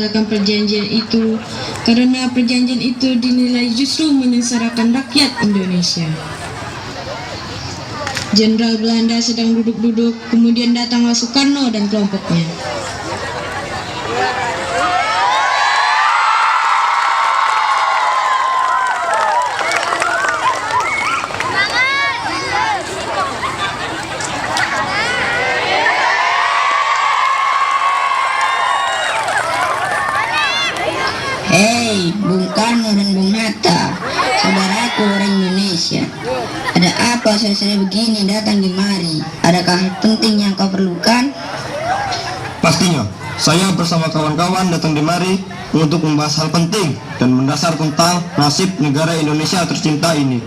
membatalkan perjanjian itu karena perjanjian itu dinilai justru menyengsarakan rakyat Indonesia. Jenderal Belanda sedang duduk-duduk, kemudian datanglah Soekarno dan kelompoknya. Hei, Bung Karno dan Bung Hatta, saudaraku orang Indonesia. Ada apa sore-sore begini datang di mari? Adakah hal penting yang kau perlukan? Pastinya, saya bersama kawan-kawan datang di mari untuk membahas hal penting dan mendasar tentang nasib negara Indonesia tercinta ini.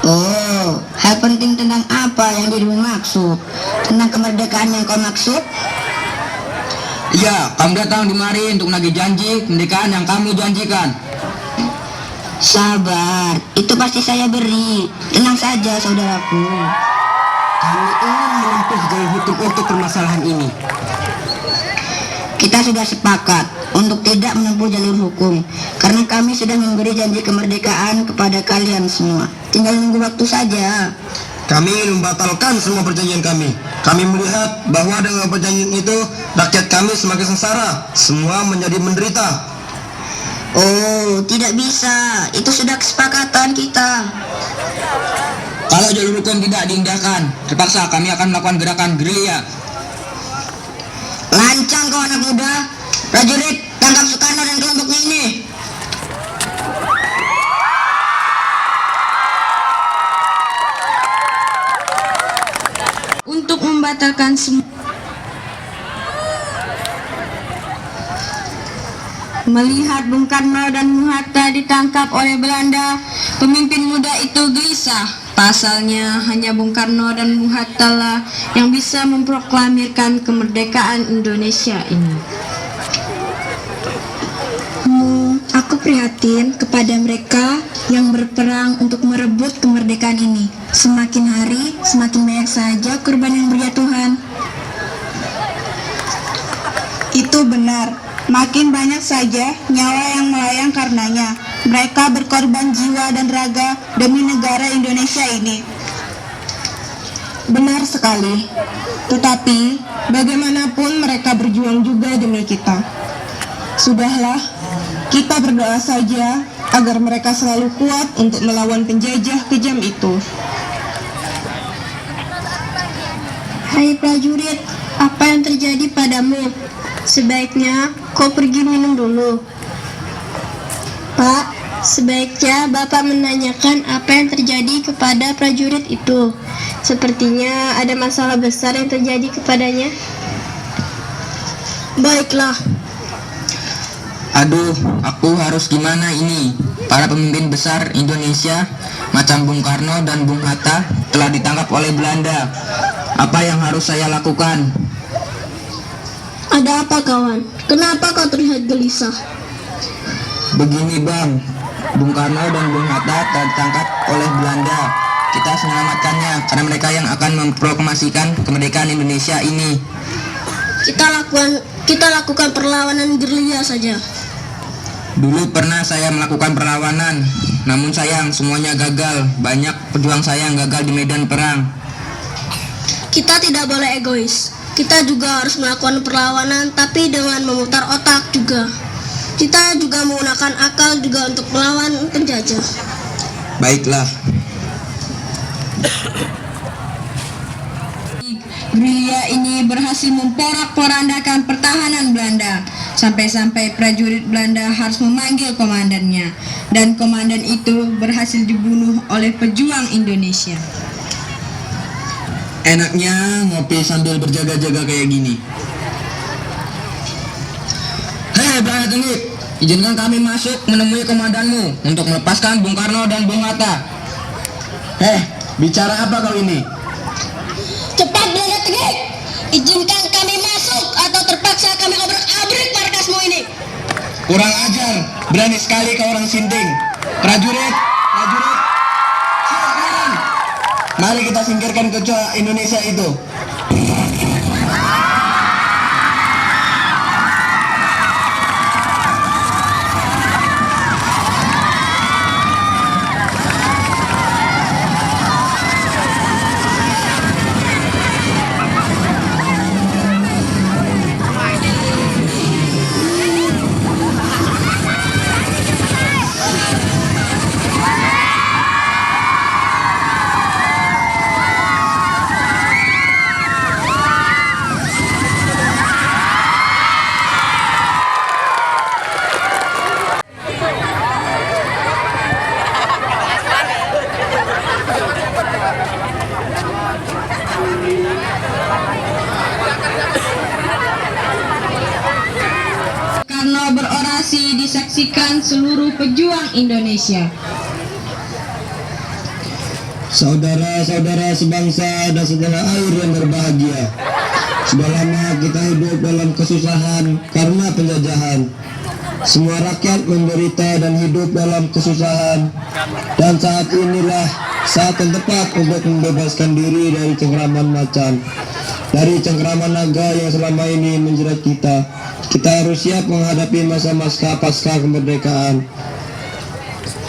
Oh, hal penting tentang apa yang dirimu maksud? Tentang kemerdekaan yang kau maksud? Iya, kamu datang di mari untuk menagih janji kemerdekaan yang kamu janjikan. Sabar, itu pasti saya beri. Tenang saja saudaraku. Kami ingin menempuh jalur hukum untuk permasalahan ini. Kita sudah sepakat untuk tidak menempuh jalur hukum karena kami sudah memberi janji kemerdekaan kepada kalian semua. Tinggal nunggu waktu saja. Kami ingin membatalkan semua perjanjian kami. Kami melihat bahwa dengan perjanjian itu rakyat kami semakin sengsara, semua menjadi menderita. Oh, tidak bisa. Itu sudah kesepakatan kita. Kalau jalur hukum tidak diindahkan, terpaksa kami akan melakukan gerakan gerilya. Lancang kau anak muda. Prajurit, tangkap Soekarno dan kelompoknya ini. Untuk membatalkan semua. Melihat Bung Karno dan Bung Hatta ditangkap oleh Belanda, pemimpin muda itu gelisah. Pasalnya hanya Bung Karno dan Bung Hatta lah yang bisa memproklamirkan kemerdekaan Indonesia ini. Aku prihatin kepada mereka yang berperang untuk merebut kemerdekaan ini. Semakin hari, semakin banyak saja korban yang berjatuhan. Itu benar, makin banyak saja nyawa yang melayang karenanya. Mereka berkorban jiwa dan raga demi negara Indonesia ini. Benar sekali, tetapi bagaimanapun mereka berjuang juga demi kita. Sudahlah, kita berdoa saja agar mereka selalu kuat untuk melawan penjajah kejam itu. Hai prajurit, apa yang terjadi padamu? Sebaiknya kau pergi minum dulu. Pak, sebaiknya Bapak menanyakan apa yang terjadi kepada prajurit itu. Sepertinya ada masalah besar yang terjadi kepadanya. Baiklah. Aduh, aku harus gimana ini? Para pemimpin besar Indonesia macam Bung Karno dan Bung Hatta telah ditangkap oleh Belanda. Apa yang harus saya lakukan? Ada apa kawan? Kenapa kau terlihat gelisah? Begini bang, Bung Karno dan Bung Hatta telah ditangkap oleh Belanda. Kita harus menyelamatkannya karena mereka yang akan memproklamasikan kemerdekaan Indonesia ini. Kita lakukan perlawanan gerilya saja. Dulu pernah saya melakukan perlawanan, namun sayang semuanya gagal. Banyak pejuang saya yang gagal di medan perang. Kita tidak boleh egois. Kita juga harus melakukan perlawanan, tapi dengan memutar otak juga. Kita juga menggunakan akal juga untuk melawan penjajah. Baiklah. Gerilya ini berhasil memporak-porandakan pertahanan Belanda. Sampai-sampai prajurit Belanda harus memanggil komandannya. Dan komandan itu berhasil dibunuh oleh pejuang Indonesia. Enaknya ngopi sambil berjaga-jaga kayak gini. Hei Belanda Tenggik, izinkan kami masuk menemui komandanmu untuk melepaskan Bung Karno dan Bung Hatta. Bicara apa kau ini? Cepat Belanda Tenggik, izinkan kami masuk atau terpaksa kami obrak-abrik markasmu ini. Kurang ajar, berani sekali kau orang sinting. Prajurit, silakan. Mari kita singkirkan kecoa Indonesia itu. menyaksikan seluruh pejuang Indonesia. Saudara-saudara sebangsa dan setanah air yang berbahagia, sudah lama kita hidup dalam kesusahan karena penjajahan. Semua rakyat menderita dan hidup dalam kesusahan, dan saat inilah saat yang tepat untuk membebaskan diri dari cengkraman macan, dari cengkraman naga yang selama ini menjerat kita. Kita harus siap menghadapi masa-masa pasca kemerdekaan.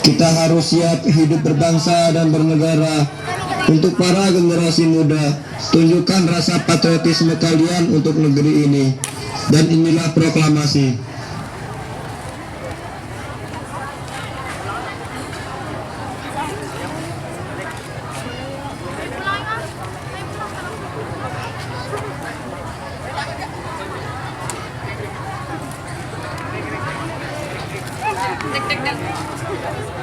Kita harus siap hidup berbangsa dan bernegara. Untuk para generasi muda, tunjukkan rasa patriotisme kalian untuk negeri ini. Dan inilah proklamasi. Deg-deg.